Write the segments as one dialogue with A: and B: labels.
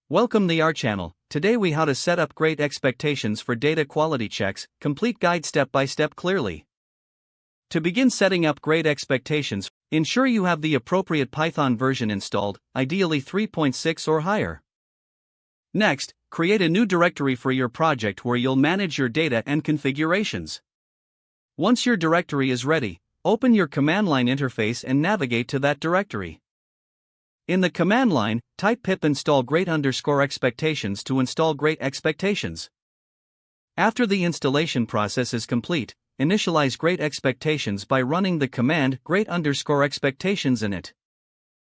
A: Welcome to our channel. Today we how to set up great expectations for data quality checks, complete guide step by step clearly. To begin setting up great expectations, ensure you have the appropriate Python version installed, ideally 3.6 or higher. Next, create a new directory for your project where you'll manage your data and configurations. Once your directory is ready, open your command line interface and navigate to that directory. In the command line, type pip install great_expectations to install great expectations. After the installation process is complete, initialize great expectations by running the command great_expectations in it.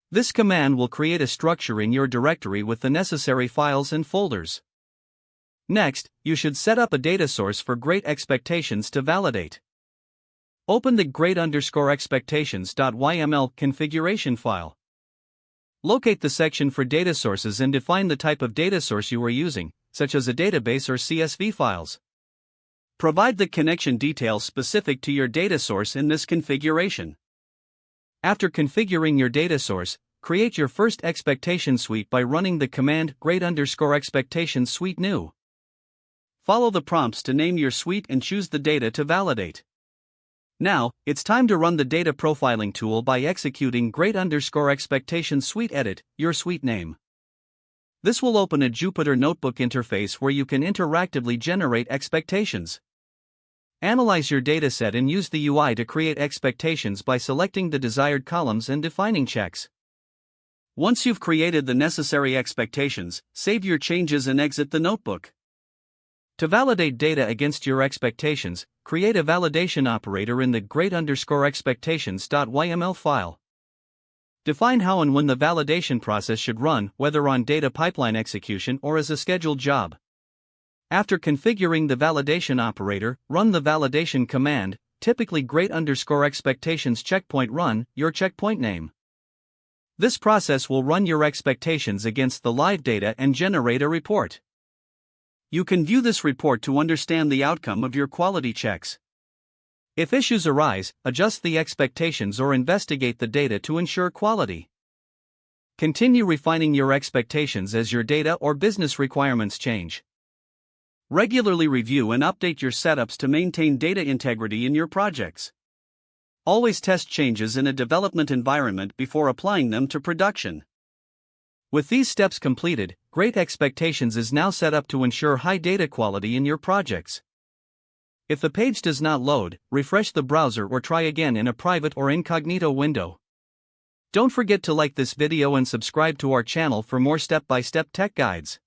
A: This command will create a structure in your directory with the necessary files and folders. Next, you should set up a data source for great expectations to validate. Open the great_expectations.yml configuration file. Locate the section for data sources and define the type of data source you are using, such as a database or CSV files. Provide the connection details specific to your data source in this configuration. After configuring your data source, create your first expectation suite by running the command great_expectations suite new. Follow the prompts to name your suite and choose the data to validate. Now, it's time to run the data profiling tool by executing great_expectations suite edit, your suite name. This will open a Jupyter Notebook interface where you can interactively generate expectations. Analyze your dataset and use the UI to create expectations by selecting the desired columns and defining checks. Once you've created the necessary expectations, save your changes and exit the notebook. To validate data against your expectations, create a validation operator in the great_expectations.yml file. Define how and when the validation process should run, whether on data pipeline execution or as a scheduled job. After configuring the validation operator, run the validation command, typically great_expectations checkpoint run, your checkpoint name. This process will run your expectations against the live data and generate a report. You can view this report to understand the outcome of your quality checks. If issues arise, adjust the expectations or investigate the data to ensure quality. Continue refining your expectations as your data or business requirements change. Regularly review and update your setups to maintain data integrity in your projects. Always test changes in a development environment before applying them to production. With these steps completed, Great Expectations is now set up to ensure high data quality in your projects. If the page does not load, refresh the browser or try again in a private or incognito window. Don't forget to like this video and subscribe to our channel for more step-by-step tech guides.